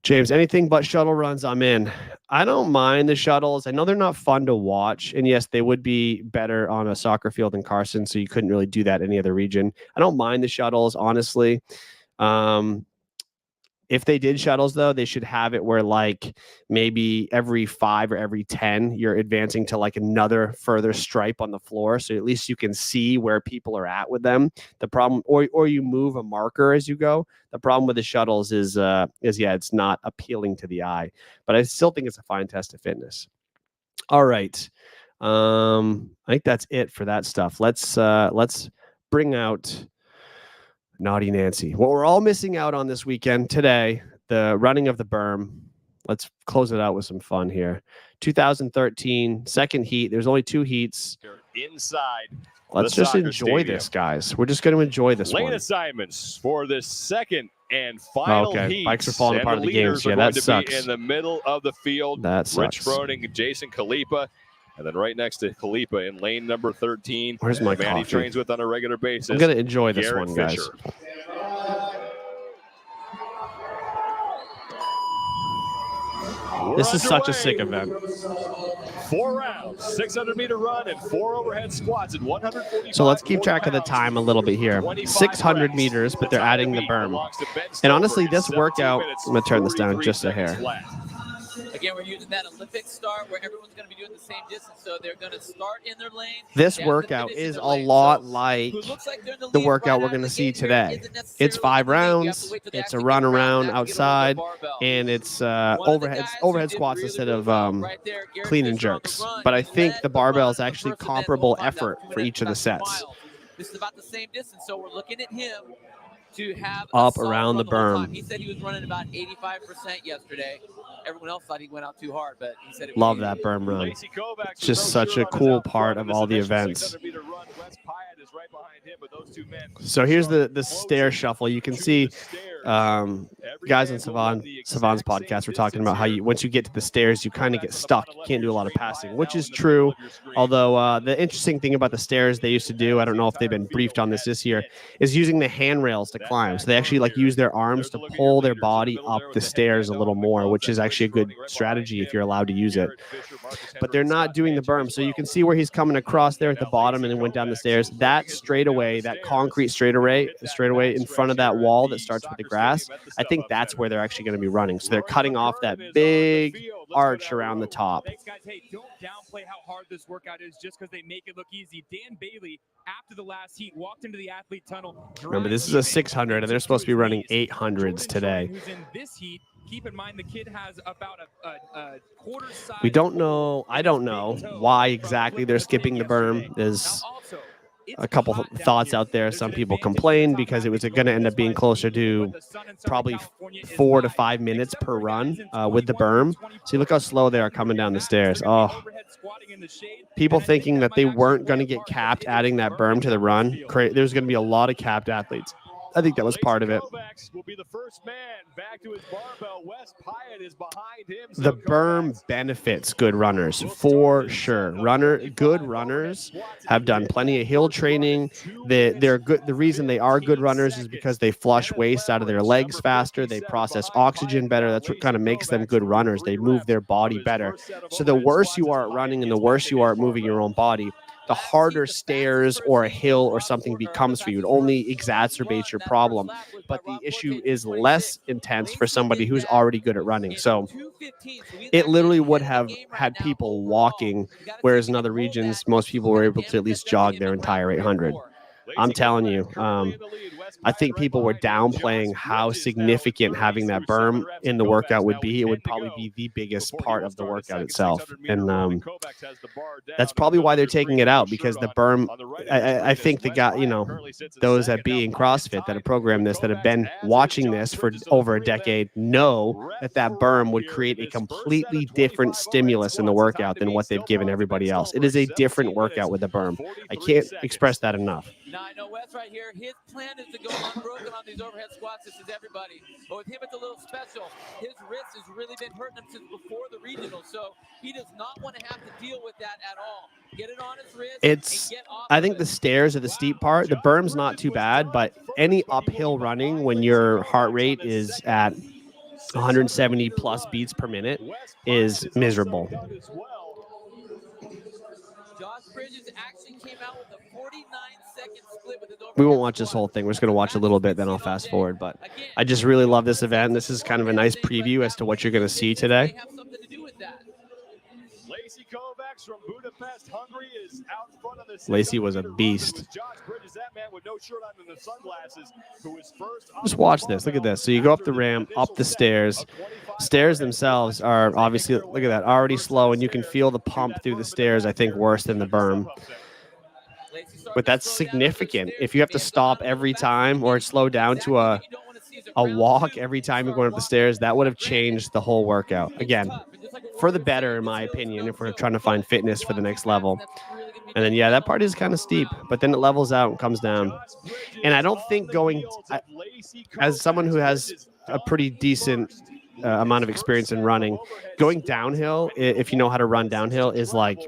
James, anything but shuttle runs, I'm in. I don't mind the shuttles. I know they're not fun to watch, and yes, they would be better on a soccer field in Carson, so you couldn't really do that in any other region. I don't mind the shuttles, honestly. If they did shuttles, though, they should have it where like maybe every 5 or every 10, you're advancing to like another further stripe on the floor. So at least you can see where people are at with them. The problem, or you move a marker as you go. The problem with the shuttles is it's not appealing to the eye, but I still think it's a fine test of fitness. All right. I think that's it for that stuff. Let's bring out Naughty Nancy. What we're all missing out on this weekend today, the running of the berm. Let's close it out with some fun here. 2013, second heat. There's only 2 heats.
Inside.
Let's just enjoy this, guys. We're just going to enjoy this
Lane
one.
assignments for the second and final heat.
Bikes are falling apart of the games. Yeah, that sucks.
In the middle of the field.
That sucks.
Rich Froning and Jason Kalipa. And then right next to Kalipa in lane number 13.
Where's my
man
coffee?
He trains with on a regular basis.
I'm going to enjoy this
Garrett
one, guys.
Fisher.
This is such a sick event.
4 rounds, 600-meter run, and 4 overhead squats at 145.
So let's keep track of the time a little bit here. 600 meters, but they're adding the berm. And honestly, this workout, I'm going to turn this down just a hair.
Again, we're using that Olympic start where everyone's going to be doing the same distance, so they're going to start in their lane.
This workout is a lot like the workout we're going to see today. It's 5 rounds, it's a run around outside, and it's overhead squats instead of clean and jerks. But I think the barbell is actually comparable effort for each of the sets.
This is about the same distance, so we're looking at him to have
up around the berm.
He said he was running about 85% yesterday. Everyone else thought he went out too hard, but he said it was
love that berm run. It's just such a cool part of all the events. So here's the stair shuffle. You can see guys on Savant's podcast were talking about how once you get to the stairs, you kind of get stuck. You can't do a lot of passing, which is true. Although the interesting thing about the stairs they used to do, I don't know if they've been briefed on this year, is using the handrails to climb. So they actually like use their arms to pull their body up the stairs a little more, which is actually a good strategy if you're allowed to use it. But they're not doing the berm. So you can see where he's coming across there at the bottom and then went down the stairs. That straightaway, that concrete straightaway in front of that wall that starts with the grass, I think that's where they're actually going to be running. So they're cutting off that big arch around the top.
Thanks, guys. Hey, don't downplay how hard this workout is just because they make it look easy. Dan Bailey, after the last heat, walked into the athlete tunnel.
Remember, this is a 600, and they're supposed to be running 800s today.
Who's in this heat? Keep in mind the kid has about a quarter size.
We don't know. I don't know why exactly they're skipping the berm. There's a couple thoughts out there. Some people complained because it was going to end up being closer to probably 4 to 5 minutes per run with the berm. See, look how slow they are coming down the stairs. Oh, people thinking that they weren't going to get capped adding that berm to the run. There's going to be a lot of capped athletes. I think that was part of it. The berm benefits good runners for sure. Good runners have done plenty of hill training. They're good. The reason they are good runners is because they flush waste out of their legs faster. They process oxygen better. That's what kind of makes them good runners. They move their body better. So the worse you are at running and the worse you are at moving your own body, the harder stairs or a hill or something becomes for you. It only exacerbates your problem. But the issue is less intense for somebody who's already good at running. So it literally would have had people walking, whereas in other regions, most people were able to at least jog their entire 800. I'm telling you, I think people were downplaying how significant having that berm in the workout would be. It would probably be the biggest part of the workout itself. And that's probably why they're taking it out, because the berm, I think the guy, those that be in CrossFit that have programmed this, that have been watching this for over a decade, know that berm would create a completely different stimulus in the workout than what they've given everybody else. It is a different workout with the berm. I can't express that enough.
Now, I know Wes right here, his plan is to go unbroken on these overhead squats. This is everybody. But with him, it's a little special. His wrist has really been hurting him since before the regional, so he does not want to have to deal with that at all. Get it on his wrist and get off.
I think the stairs are the steep part. The berm's not too bad, but any uphill running when your heart rate is at 170 plus beats per minute is miserable.
Josh Bridges actually came out with a 49-second
We won't watch this whole thing. We're just going to watch a little bit, then I'll fast forward. But I just really love this event. This is kind of a nice preview as to what you're going to see today.
Lacey Kovacs from Budapest, Hungary, is out front of the
Lacey was a beast.
Josh Bridges, that man with no shirt on and the sunglasses, who is first.
Just watch this. Look at this. So you go up the ramp, up the stairs. Stairs themselves are obviously, look at that, already slow, and you can feel the pump through the stairs, I think, worse than the berm. But that's significant. If you have to stop every time or slow down to a walk every time you're going up the stairs, that would have changed the whole workout. Again, for the better, in my opinion, if we're trying to find fitness for the next level. And then, yeah, that part is kind of steep, but then it levels out and comes down. And I don't think as someone who has a pretty decent amount of experience in running, going downhill, if you know how to run downhill, is like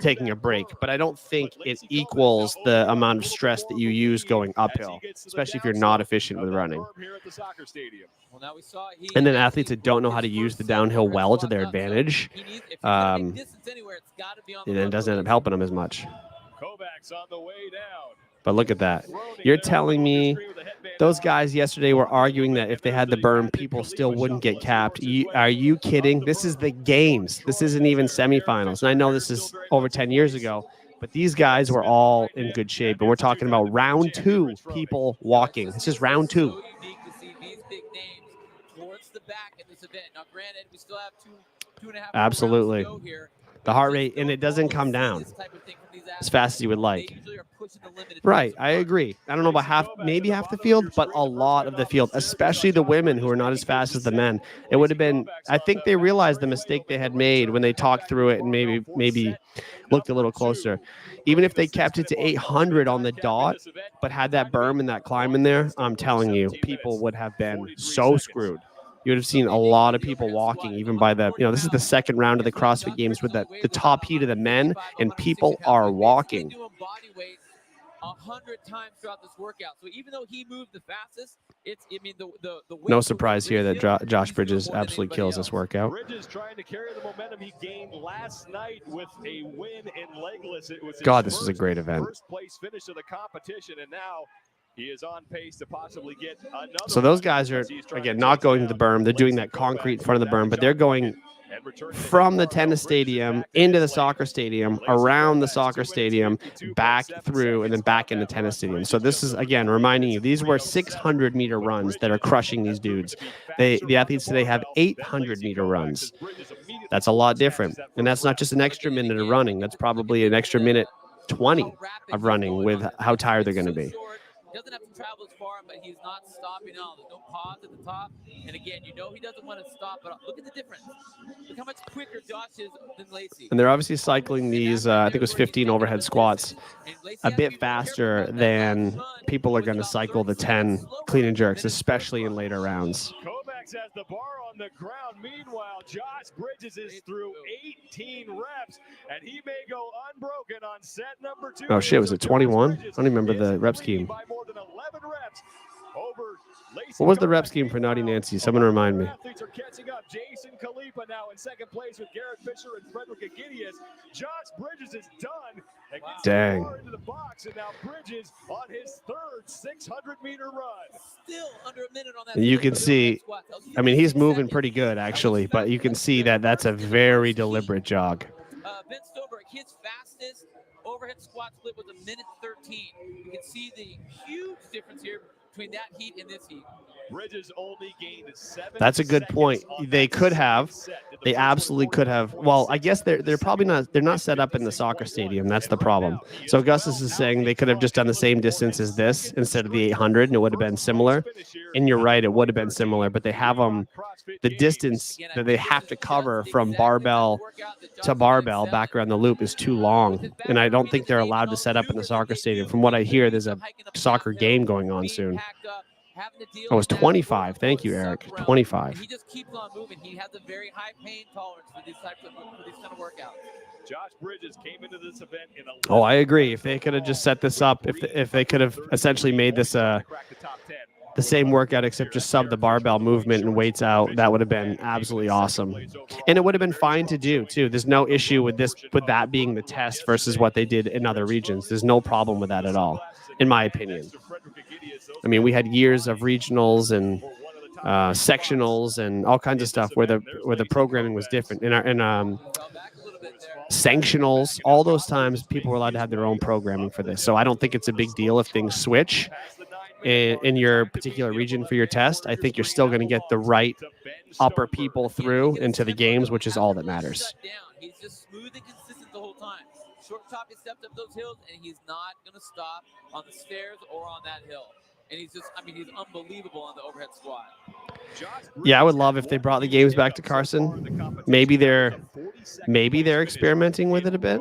taking a break, but I don't think it equals the amount of stress that you use going uphill, especially if you're not efficient with running. And then athletes that don't know how to use the downhill well to their advantage, and it doesn't end up helping them as much. But look at that. You're telling me those guys yesterday were arguing that if they had the berm, people still wouldn't get capped. Are you kidding? This is the games. This isn't even semifinals. And I know this is over 10 years ago, but these guys were all in good shape. And we're talking about round 2 people walking. This is round 2.
So unique to see these big names towards the back in this event. Now, granted, we still have two and a half
Absolutely.
rounds to go here.
The heart rate, and it doesn't come down as fast as you would like. Right, I agree. I don't know about maybe half the field, but a lot of the field, especially the women who are not as fast as the men. It would have been, I think they realized the mistake they had made when they talked through it and maybe looked a little closer. Even if they kept it to 800 on the dot, but had that berm and that climb in there, I'm telling you, people would have been so screwed. You would have seen a lot of people walking, even by this is the second round of the CrossFit Games with the top heat of the men, and people are walking.
100 times throughout this workout. So even though he moved the fastest, the
no surprise here that Josh Bridges absolutely kills this workout.
Bridges trying to carry the momentum he gained last night with a win in legless. It was
God, this was a great event.
First place finish of the competition, and now he is on pace to possibly get another.
So those guys are, again, not going to the berm. They're doing that concrete in front of the berm, but they're going from the tennis stadium into the soccer stadium, around the soccer stadium, back through, and then back into tennis stadium. So this is, again, reminding you, these were 600-meter runs that are crushing these dudes. The athletes today have 800-meter runs. That's a lot different. And that's not just an extra minute of running. That's probably an extra minute 20 of running with how tired they're going to be.
Doesn't have to travel as far, but he's not stopping at all. There's no pause at the top. And again, he doesn't want to stop, but look at the difference. Look how much quicker Josh is than Lacey.
And they're obviously cycling these, I think it was 15 overhead squats, a bit faster than people are going to cycle the 10 clean and jerks, especially in later rounds.
Kovacs has the bar on the ground. Meanwhile, Josh Bridges is through 18 reps, and he may go unbroken on set number 2.
Oh, shit, was it 21? I don't remember the rep scheme. What was the rep scheme for Naughty Nancy? Someone remind me.
Athletes are catching up. Jason Khalifa now in second place with Garrett Fisher and Frederick Agidius. Josh Bridges is done.
Dang.
Into the box, and now Bridges on his third 600-meter run.
Still under a minute on that.
And you can see, I mean, he's moving pretty good, actually, but you can see that that's a very deliberate jog.
Ben Stoberg, his fastest overhead squat split was 1:13. You can see the huge difference here between that heat and this heat.
Bridges only gained 7.
That's a good point. They could have. They absolutely could have. Well, I guess they're probably not. They're not set up in the soccer stadium. That's the problem. So Augustus is saying they could have just done the same distance as this instead of the 800, and it would have been similar. And you're right, it would have been similar. But they have the distance that they have to cover from barbell to barbell back around the loop is too long, and I don't think they're allowed to set up in the soccer stadium. From what I hear, there's a soccer game going on soon. Oh, it's 25. Thank you, Eric. 25.
He just keeps on moving. He has a very high pain tolerance for these kind of workouts.
Josh Bridges came into this event in a.
Oh, I agree. If they could have just set this up, if they could have essentially made this the same workout except just sub the barbell movement and weights out, that would have been absolutely awesome. And it would have been fine to do too. There's no issue with that being the test versus what they did in other regions. There's no problem with that at all. in my opinion. I mean, we had years of regionals and sectionals and all kinds of stuff where the programming was different. In sanctionals, all those times people were allowed to have their own programming for this. So I don't think it's a big deal if things switch in your particular region for your test. I think you're still going to get the right upper people through into the games, which is all that matters.
He's just smooth and consistent the whole time. Short top, he stepped up those hills, and he's not going to stop on the stairs or on that hill. And he's just, I mean, he's unbelievable on the overhead squat.
Yeah, I would love if they brought the games back to Carson. Maybe they're experimenting with it a bit.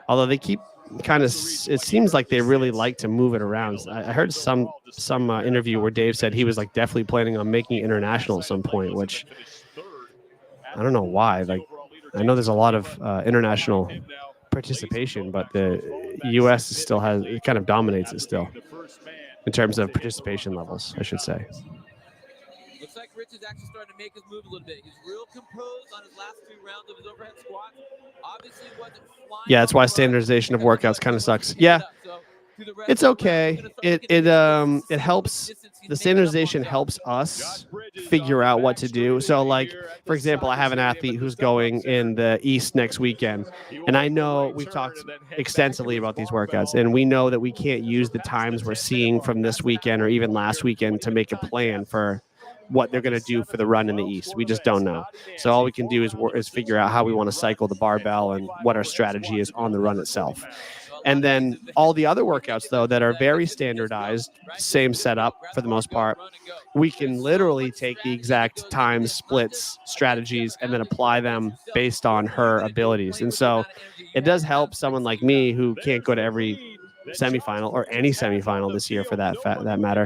Although they keep kind of, it seems like they really like to move it around. I heard some interview where Dave said he was like definitely planning on making it international at some point, which I don't know why. Like, I know there's a lot of international participation, but the U.S. still it kind of dominates it still in terms of participation levels, I should say.
Looks like Rich is actually starting to make his move a little bit. He's real composed on his last 2 rounds of his overhead squat. Obviously wasn't flying.
Yeah, that's why standardization of workouts kind of sucks. Yeah, it's okay. It helps. The standardization helps us figure out what to do. So, like, for example, I have an athlete who's going in the East next weekend, and I know we've talked extensively about these workouts, and we know that we can't use the times we're seeing from this weekend or even last weekend to make a plan for what they're going to do for the run in the East. We just don't know. So all we can do is figure out how we want to cycle the barbell and what our strategy is on the run itself. And then all the other workouts, though, that are very standardized, same setup for the most part, we can literally take the exact times, splits, strategies, and then apply them based on her abilities. And so it does help someone like me who can't go to every semifinal or any semifinal this year for that matter,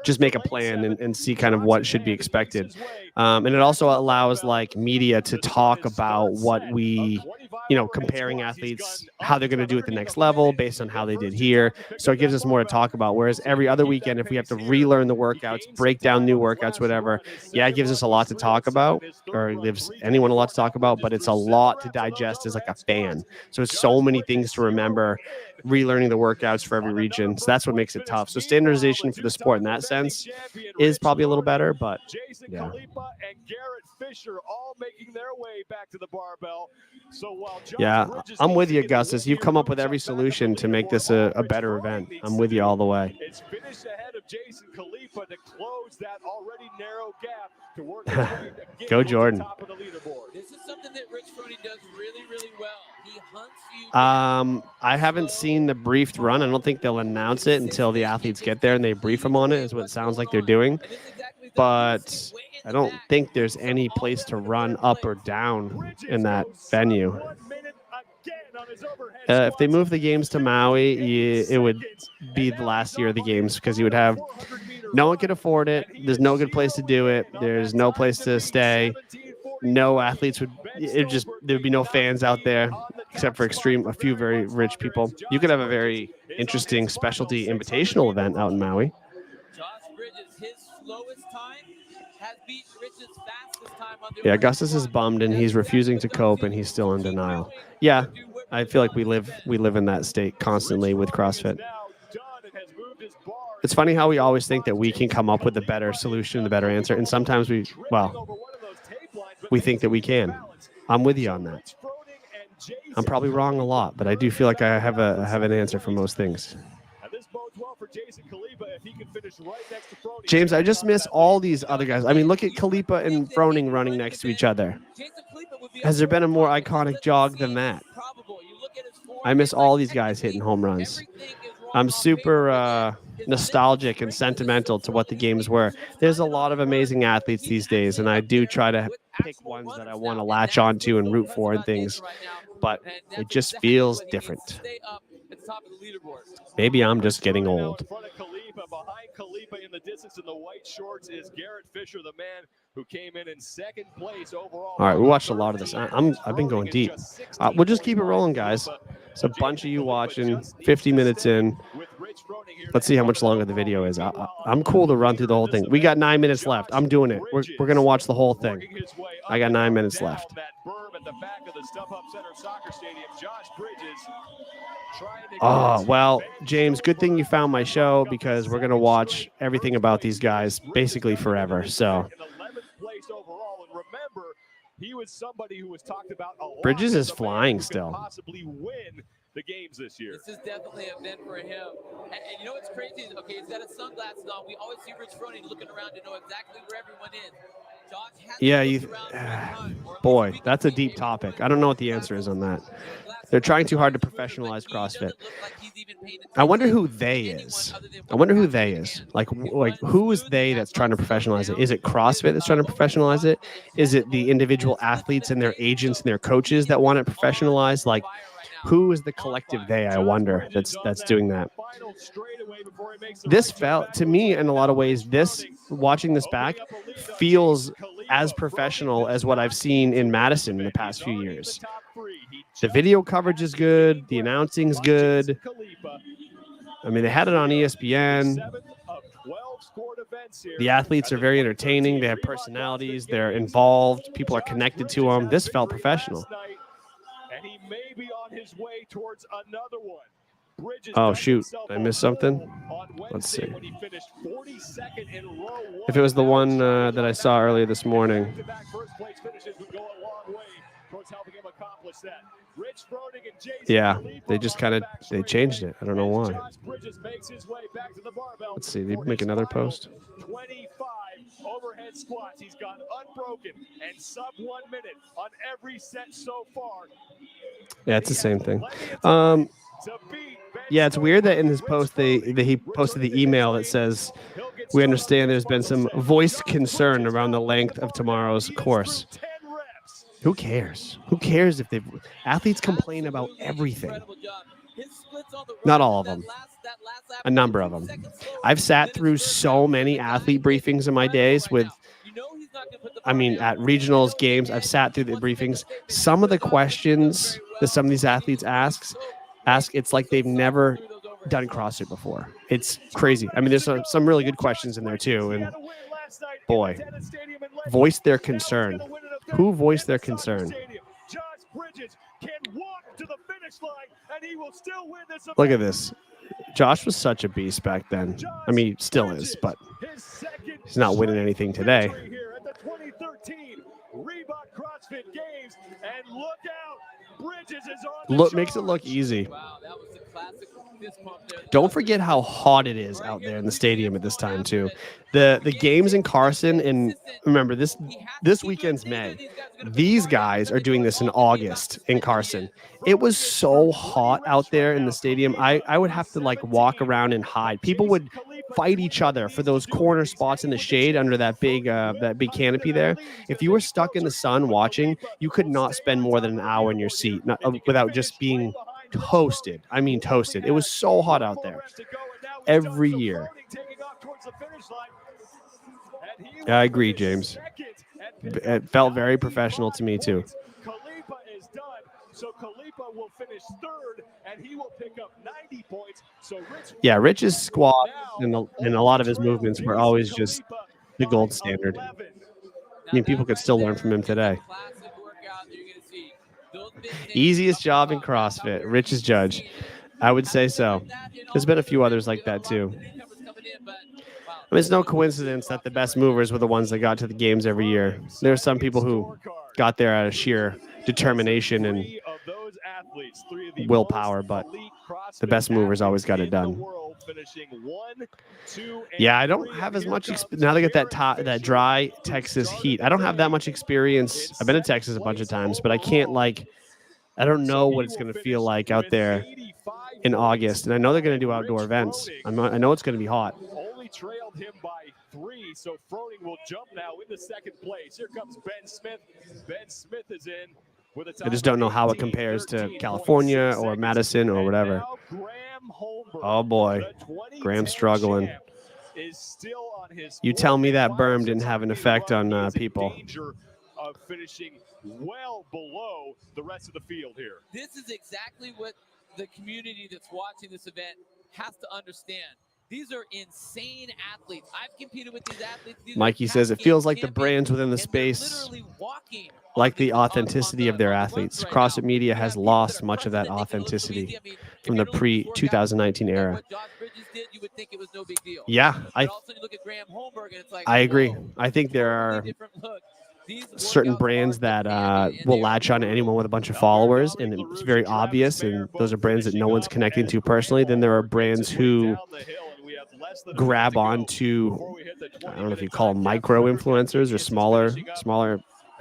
just make a plan and see kind of what should be expected. And it also allows like media to talk about what we, comparing athletes, how they're going to do at the next level based on how they did here. So it gives us more to talk about. Whereas every other weekend, if we have to relearn the workouts, break down new workouts, whatever, yeah, it gives us a lot to talk about, or it gives anyone a lot to talk about, but it's a lot to digest as like a fan. So it's so many things to remember, relearning the workouts for every region. So that's what makes it tough. So standardization for the sport in that sense is probably a little better, but yeah.
Fisher all making their way back to the barbell. So while
I'm with you, Augustus. You've come up with every solution to make this a better event. I'm with you all the way.
It's finished ahead of Jason Khalifa to close that already narrow gap to work his way again.
Go Jordan.
To the top of the leaderboard.
This is something that Rich Froning does really, really well. He hunts you.
I haven't seen the briefed run. I don't think they'll announce it until the athletes get there and they brief them on it, is what it sounds like they're doing. But I don't think there's any place to run up or down in that venue. If they move the games to Maui, it would be the last year of the games because you would have no one could afford it. There's no good place to do it. There's no place to stay. No athletes there'd be no fans out there except for a few very rich people. You could have a very interesting specialty invitational event out in Maui.
Josh Bridges, his slowest time has beat Rich's fastest time on the
Augustus is bummed and he's refusing to cope and he's still in denial. Yeah, I feel like we live in that state constantly with CrossFit. It's funny how we always think that we can come up with a better solution, the better answer, and sometimes we think that we can. I'm with you on that. I'm probably wrong a lot, but I do feel like I have an answer for most things. James, I just miss all these other guys. I mean, look at Khalifa and Froning running next to each other. Has there been a more iconic jog than that? I miss all these guys hitting home runs. I'm super nostalgic and sentimental to what the games were. There's a lot of amazing athletes these days, and I do try to pick ones that I want to latch onto and root for and things, but it just feels different. Maybe I'm just getting old.
Behind Khalifa in the distance in the white shorts is Garrett Fisher, the man who came in second place overall.
All right, we watched a lot of this. I've been going deep. We'll just keep it rolling, guys. It's a bunch of you watching, 50 minutes in. Let's see how much longer the video is. I'm cool to run through the whole thing. We got 9 minutes left. I'm doing it. We're going to watch the whole thing. I got 9 minutes left. Oh, well, James, good thing you found my show because we're going to watch everything about these guys basically forever. So
he was somebody who was talked about a lot.
Bridges is flying still.
Possibly win the games this year.
This is definitely a event for him. And you know what's crazy? Okay, he's got his sunglasses on. We always see Rich Froning looking around to know exactly where everyone is.
Boy, that's a deep topic. I don't know what the answer is on that. They're trying too hard to professionalize CrossFit. I wonder who they is. Like who is they that's trying to professionalize it? Is it CrossFit that's trying to professionalize it? Is it the individual athletes and their agents and their coaches that want it professionalized? Like, who is the collective they? I wonder that's doing that. This felt to me in a lot of ways. Watching this back feels as professional as what I've seen in Madison in the past few years. The video coverage is good. The announcing's good. I mean, they had it on ESPN. The athletes are very entertaining. They have personalities. They're involved. People are connected to them. This felt professional.
And he may be on his way towards another one.
Oh, shoot. I missed something. Let's see. If it was the one that I saw earlier this morning. Yeah, they just they changed it. I don't know why. Let's see. They make another post.
25 overhead squats. He's gone unbroken and sub 1 minute on every set so far.
Yeah, it's the same thing. Yeah, it's weird that in this post he posted the email that says, "We understand there's been some voiced concern around the length of tomorrow's course." Who cares? Who cares if athletes complain about everything? Not all of them. A number of them. I've sat through so many athlete briefings in my days at regionals, games, I've sat through the briefings. Some of the questions that some of these athletes ask, it's like they've never done CrossFit before. It's crazy. I mean, there's some really good questions in there too. And boy, voice their concern. Who voiced their concern? Look at this. Josh was such a beast back then. I mean, still is, but he's not winning anything today. Makes it look easy. Don't forget how hot it is out there in the stadium at this time too. The games in Carson, and remember this weekend's May. These guys are doing this in August in Carson. It was so hot out there in the stadium. I would have to walk around and hide. People would fight each other for those corner spots in the shade under that big canopy there. If you were stuck in the sun watching, you could not spend more than an hour in your seat without just being toasted. I mean, toasted. It was so hot out there every year. I agree, James. It felt very professional to me too.
So Khalifa will finish third, and he will pick up 90 points. So
Rich's squat and a lot of his movements were always just the gold standard. I mean, people could still learn from him today. Easiest job in CrossFit, Rich's judge. I would say so. There's been a few others like that too. I mean, it's no coincidence that the best movers were the ones that got to the games every year. There are some people who got there out of sheer determination and willpower, but the best movers always got it done. Yeah, I don't have as much now they get that dry Texas heat. I don't have that much experience. I've been to Texas a bunch of times, but I can't I don't know what it's going to feel like out there in August. And I know they're going to do outdoor events. I know it's going to be hot.
Only trailed him by 3, so Froning will jump now into second place. Here comes Ben Smith. Ben Smith is in.
I just don't know how it compares to California or Madison or whatever. Oh boy, Graham's struggling. You tell me that berm didn't have an effect on people.
Of finishing well below the rest of the field here.
This is exactly what the community that's watching this event has to understand. These are insane athletes. I've competed with these athletes. These
Mikey says it feels like the brands within the space
literally walking
like the authenticity of their athletes. CrossFit media has lost much of that authenticity from the pre-2019 era.
What Josh Bridges did, you would think it was no big deal.
Yeah,
but also you look at Graham Holmberg and it's like,
I agree.
whoa,
I think there are certain brands that will latch on to anyone with a bunch of followers, and it's very obvious, and those are brands that no one's connecting to personally. Then there are brands who grab onto, I don't know if you call them micro influencers or smaller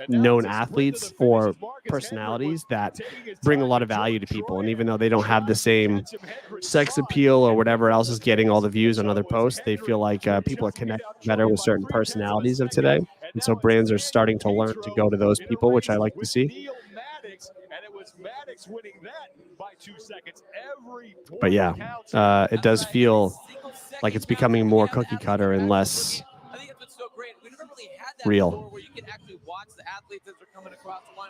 known athletes or personalities that bring a lot of value to people. And even though they don't have the same sex appeal or whatever else is getting all the views on other posts, they feel like people are connecting better with certain personalities of today. And so brands are starting to learn to go to those people, which I like to see. But yeah, it does feel like it's becoming more cookie cutter and less real.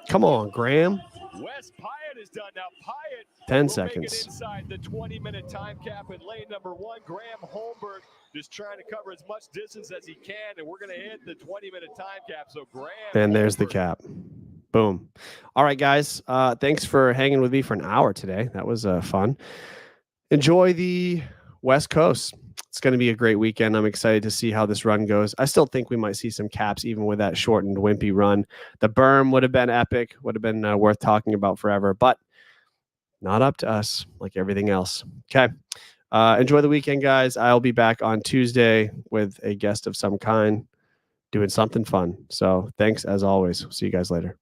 Come on, Graham.
Wes Pyatt is done now. Pyatt
10 seconds
inside the 20-minute time cap in lane number 1. Graham Holmberg just trying to cover as much distance as he can, and we're going to hit the 20-minute time cap. So Graham.
And there's the cap. Boom. All right, guys. Thanks for hanging with me for an hour today. That was fun. Enjoy the West Coast. It's going to be a great weekend. I'm excited to see how this run goes. I still think we might see some caps even with that shortened, wimpy run. The berm would have been epic, would have been worth talking about forever, but not up to us like everything else. Okay. Enjoy the weekend, guys. I'll be back on Tuesday with a guest of some kind doing something fun. So thanks as always. See you guys later.